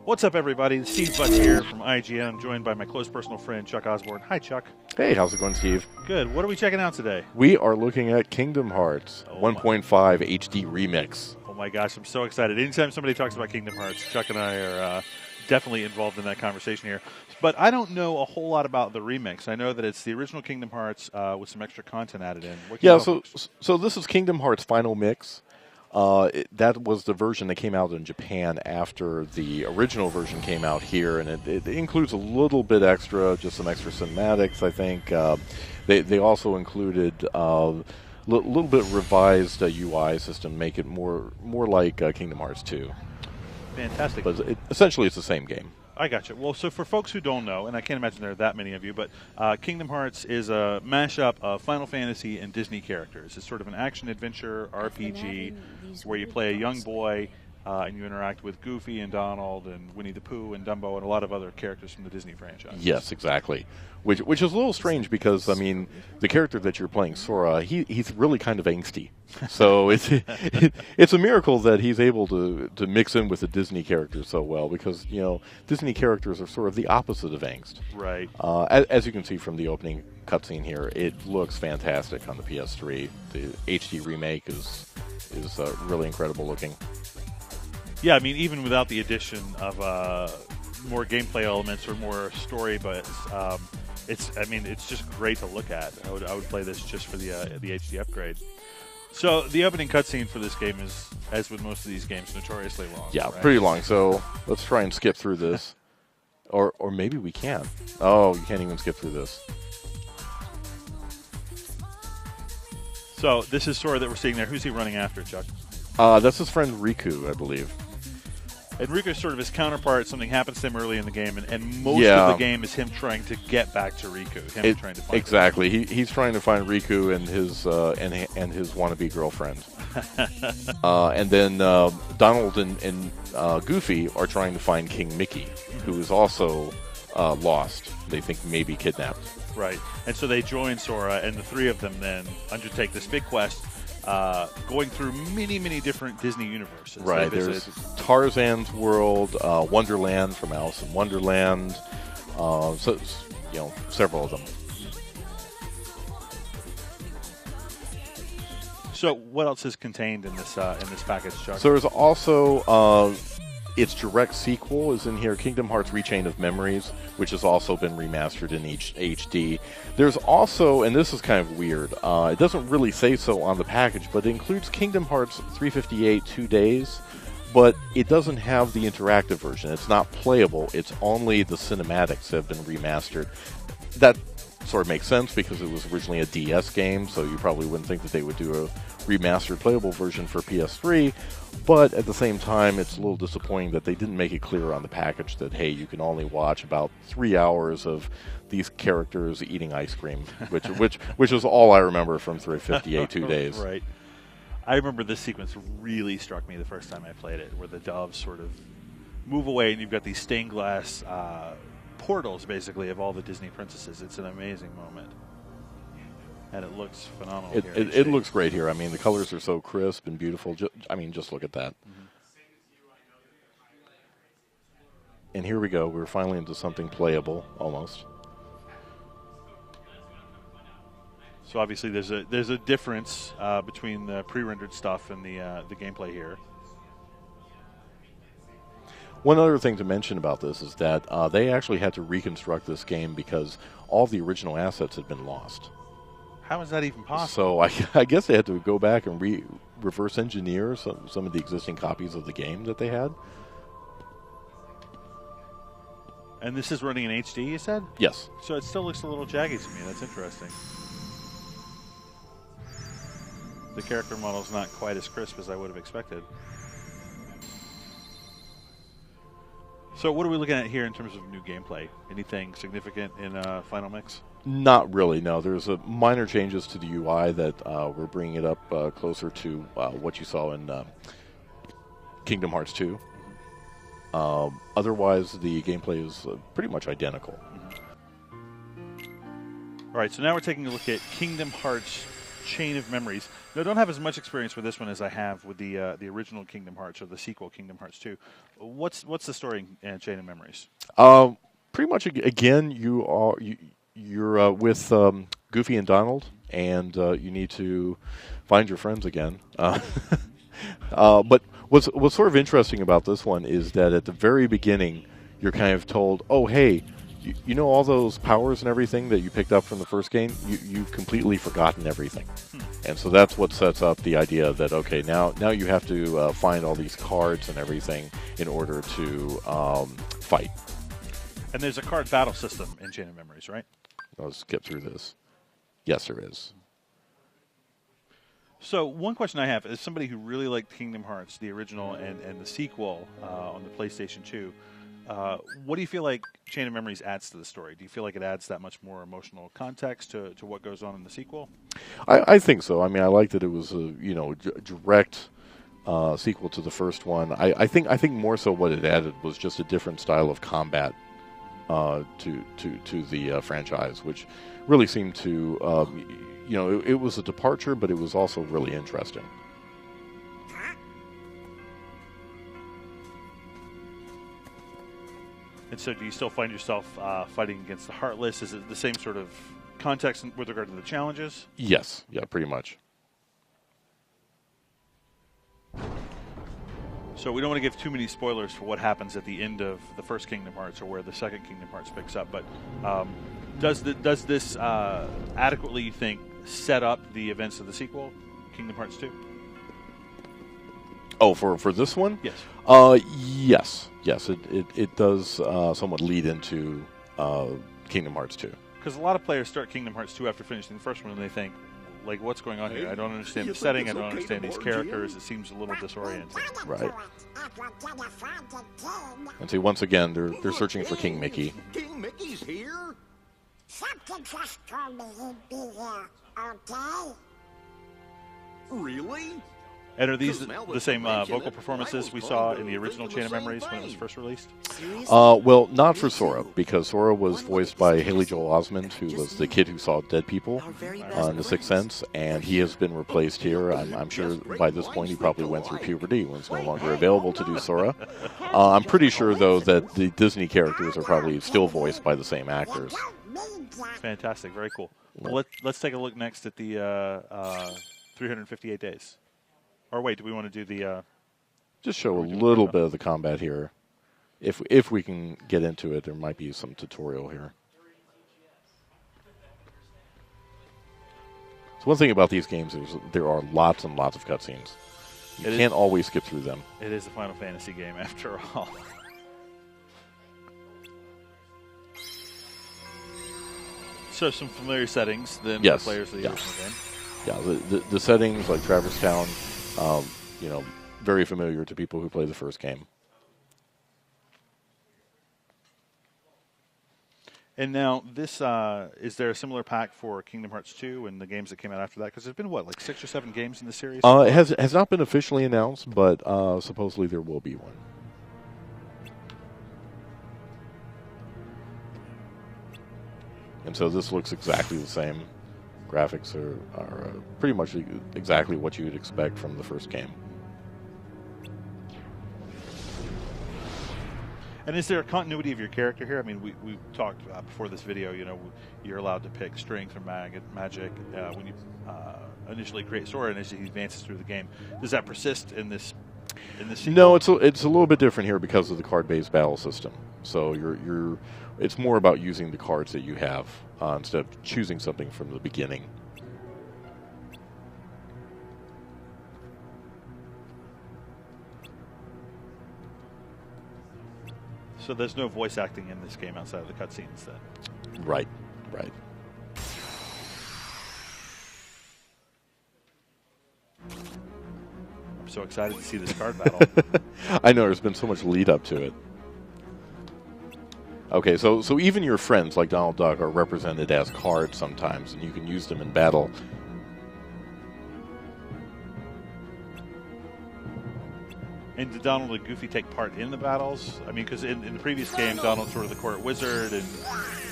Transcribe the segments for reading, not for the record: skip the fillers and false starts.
What's up, everybody? Steve Butts here from IGN. I'm joined by my close personal friend, Chuck Osborne. Hi, Chuck. Hey, how's it going, Steve? Good. What are we checking out today? We are looking at Kingdom Hearts 1.5 HD Remix. Oh my gosh, I'm so excited. Anytime somebody talks about Kingdom Hearts, Chuck and I are definitely involved in that conversation here. But I don't know a whole lot about the remix. I know that it's the original Kingdom Hearts with some extra content added in. Yeah, so this is Kingdom Hearts Final Mix. That was the version that came out in Japan after the original version came out here, and it includes a little bit extra, just some extra cinematics, I think. They also included a little bit revised UI system, make it more like Kingdom Hearts 2. Fantastic. But essentially it's the same game. I gotcha. Well, so for folks who don't know, and I can't imagine there are that many of you, but Kingdom Hearts is a mashup of Final Fantasy and Disney characters. It's sort of an action-adventure RPG where you play a young boy and you interact with Goofy and Donald and Winnie the Pooh and Dumbo and a lot of other characters from the Disney franchise. Yes, exactly. Which is a little strange because, I mean, the character that you're playing, Sora, he's really kind of angsty. So it's a miracle that he's able to mix in with the Disney characters so well because, you know, Disney characters are sort of the opposite of angst. Right. As you can see from the opening cutscene here, it looks fantastic on the PS3. The HD remake is really incredible looking. Yeah, I mean, even without the addition of more gameplay elements or more story, but it's just great to look at. I would play this just for the HD upgrade. So the opening cutscene for this game is, as with most of these games, notoriously long. Yeah, right? pretty long. So let's try and skip through this, or maybe we can. Oh, you can't even skip through this. So this is Sora that we're seeing there. Who's he running after, Chuck? That's his friend Riku, I believe. And Riku's sort of his counterpart. Something happens to him early in the game, and most of the game is him trying to get back to Riku. Trying to find exactly. He's trying to find Riku and his wannabe girlfriend. And then Donald and Goofy are trying to find King Mickey, who is also lost. They think maybe kidnapped. Right. And so they join Sora, and the three of them then undertake this big quest. Going through many different Disney universes. Right, there's Tarzan's World, Wonderland from Alice in Wonderland, so you know, several of them. So, what else is contained in this package, Chuck? So there's also its direct sequel is in here, Kingdom Hearts Rechain of Memories, which has also been remastered in HD. There's also, and this is kind of weird, it doesn't really say so on the package, but it includes Kingdom Hearts 358 2 Days, but it doesn't have the interactive version. It's not playable. It's only the cinematics that have been remastered. That sort of makes sense because it was originally a DS game, so you probably wouldn't think that they would do a remastered playable version for PS3, but at the same time it's a little disappointing that they didn't make it clear on the package that, hey, you can only watch about 3 hours of these characters eating ice cream, which is all I remember from 358 2 Days. Right. I remember this sequence really struck me the first time I played it, where the doves sort of move away and you've got these stained glass portals, basically, of all the Disney princesses. It's an amazing moment. And it looks phenomenal here. It looks great here. I mean, the colors are so crisp and beautiful. Just look at that. Mm-hmm. And here we go. We're finally into something playable, almost. So obviously there's a difference between the pre-rendered stuff and the gameplay here. One other thing to mention about this is that they actually had to reconstruct this game because all the original assets had been lost. How is that even possible? So I guess they had to go back and reverse engineer some of the existing copies of the game that they had. And this is running in HD, you said? Yes. So it still looks a little jaggy to me. That's interesting. The character model is not quite as crisp as I would have expected. So what are we looking at here in terms of new gameplay? Anything significant in Final Mix? Not really, no. There's minor changes to the UI that we're bringing it up closer to what you saw in Kingdom Hearts 2. Otherwise, the gameplay is pretty much identical. All right, so now we're taking a look at Kingdom Hearts Chain of Memories. Now, I don't have as much experience with this one as I have with the original Kingdom Hearts or the sequel Kingdom Hearts 2. What's the story in Chain of Memories? Pretty much again, you're with Goofy and Donald, and you need to find your friends again. But what's sort of interesting about this one is that at the very beginning, you're kind of told, "Oh, hey, you know all those powers and everything that you picked up from the first game? You've completely forgotten everything." And so that's what sets up the idea that, okay, now you have to find all these cards and everything in order to fight. And there's a card battle system in Chain of Memories, right? I'll skip through this. Yes, there is. So one question I have is somebody who really liked Kingdom Hearts, the original and the sequel on the PlayStation 2, what do you feel like Chain of Memories adds to the story? Do you feel like it adds that much more emotional context to what goes on in the sequel? I think so. I mean, I like that it was a direct sequel to the first one. I think more so what it added was just a different style of combat to the franchise, which really seemed to it was a departure, but it was also really interesting. And so do you still find yourself fighting against the Heartless? Is it the same sort of context with regard to the challenges? Yes. Yeah, pretty much. So we don't want to give too many spoilers for what happens at the end of the first Kingdom Hearts or where the second Kingdom Hearts picks up. But does this adequately, you think, set up the events of the sequel, Kingdom Hearts 2? Oh, for this one? Yes. Yes, it does somewhat lead into Kingdom Hearts 2. Because a lot of players start Kingdom Hearts 2 after finishing the first one and they think, like, what's going on here? I don't understand the setting. I don't understand these characters. It seems a little disorienting. Right. And see, once again, they're searching for King Mickey. King Mickey's here? Something just told me he'd be here, okay? Really? And are these the same vocal performances we saw in the original Chain of Memories when it was first released? Well, not for Sora, because Sora was voiced by Haley Joel Osment, who was the kid who saw dead people in The Sixth Sense, and he has been replaced here. I'm sure by this point he probably went through puberty and was no longer available to do Sora. I'm pretty sure, though, that the Disney characters are probably still voiced by the same actors. Fantastic. Very cool. Well, let's take a look next at the 358 days. Or wait, do we want to do the... Just show a little bit of the combat here. If we can get into it, there might be some tutorial here. So one thing about these games is there are lots and lots of cutscenes. You can't always skip through them. It is a Final Fantasy game, after all. So some familiar settings than the players of the original game. Yeah, the settings like Traverse Town, very familiar to people who play the first game. And now, this is there a similar pack for Kingdom Hearts 2 and the games that came out after that? Because there's been, like 6 or 7 games in the series? It has not been officially announced, but supposedly there will be one. And so this looks exactly the same. Graphics are pretty much exactly what you would expect from the first game. And is there a continuity of your character here? I mean, we talked before this video, you're allowed to pick strength or magic when you initially create Sora, and as he advances through the game. Does that persist in this sequel? No, it's a little bit different here because of the card-based battle system. So it's more about using the cards that you have instead of choosing something from the beginning. So there's no voice acting in this game outside of the cutscenes, then? Right. I'm so excited to see this card battle. I know, there's been so much lead up to it. Okay, so even your friends like Donald Duck are represented as cards sometimes, and you can use them in battle. And did Donald and Goofy take part in the battles? I mean, because in the previous game, Donald's sort of the court wizard, and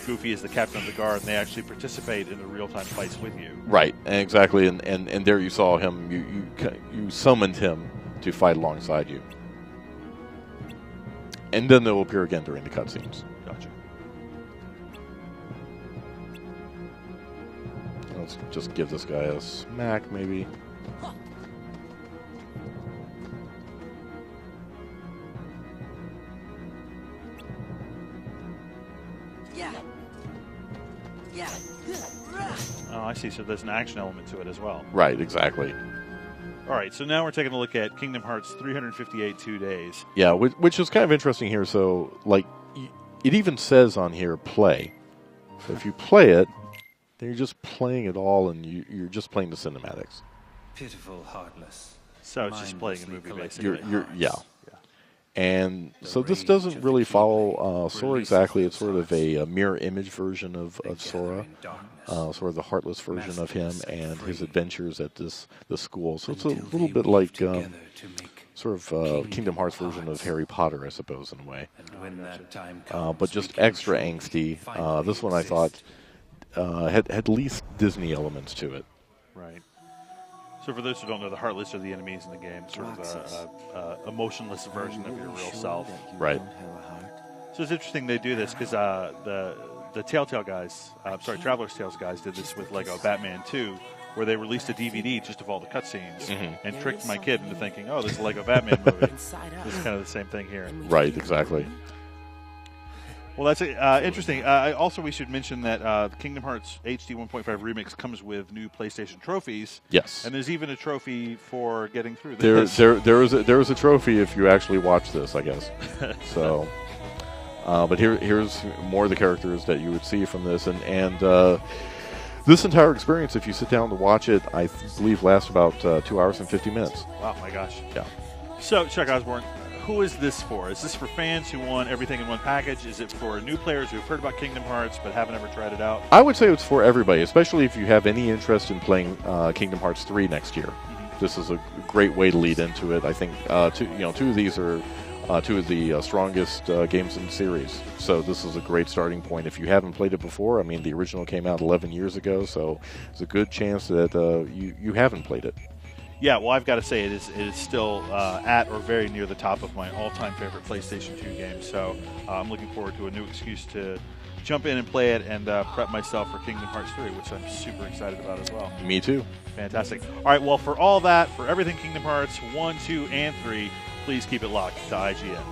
Goofy is the captain of the guard, and they actually participate in the real-time fights with you. Right, and exactly, and there you saw him. You summoned him to fight alongside you, and then they'll appear again during the cutscenes. Gotcha. Let's just give this guy a smack, maybe. Oh, I see. So there's an action element to it as well. Right, exactly. All right, so now we're taking a look at Kingdom Hearts 358 2 days. Yeah, which is kind of interesting here. So, like, it even says on here, play. So if you play it, then you're just playing it all, and you're just playing the cinematics. Pitiful, heartless. So it's just playing a movie, basically. Yeah. And so this doesn't really follow Sora exactly. It's sort of a mirror image version of Sora, sort of the heartless version of him and his adventures at the school. So it's a little bit like sort of Kingdom Hearts version of Harry Potter, I suppose, in a way. But just extra angsty. This one I thought had least Disney elements to it. Right. So for those who don't know, the Heartless are the enemies in the game, sort of a emotionless version of your real self. Right. So it's interesting they do this because the Telltale guys, Traveler's Tales guys did this with Lego Batman 2, where they released a DVD just of all the cutscenes and tricked my kid into thinking, oh, this is a Lego Batman movie. It's kind of the same thing here. Right, exactly. Well, that's interesting. Also, we should mention that the Kingdom Hearts HD 1.5 Remix comes with new PlayStation trophies. Yes. And there's even a trophy for getting through this. There is a trophy if you actually watch this, I guess. So, but here's more of the characters that you would see from this, and this entire experience, if you sit down to watch it, I believe lasts about 2 hours and 50 minutes. Wow, my gosh. Yeah. So, Chuck Osborne, who is this for? Is this for fans who want everything in one package? Is it for new players who've heard about Kingdom Hearts but haven't ever tried it out? I would say it's for everybody, especially if you have any interest in playing Kingdom Hearts 3 next year. This is a great way to lead into it. I think two of these are two of the strongest games in the series. So this is a great starting point. If you haven't played it before, I mean, the original came out 11 years ago, so it's a good chance that you haven't played it. Yeah, well, I've got to say it is still at or very near the top of my all-time favorite PlayStation 2 games. So I'm looking forward to a new excuse to jump in and play it and prep myself for Kingdom Hearts 3, which I'm super excited about as well. Me too. Fantastic. All right, well, for all that, for everything Kingdom Hearts 1, 2, and 3, please keep it locked to IGN.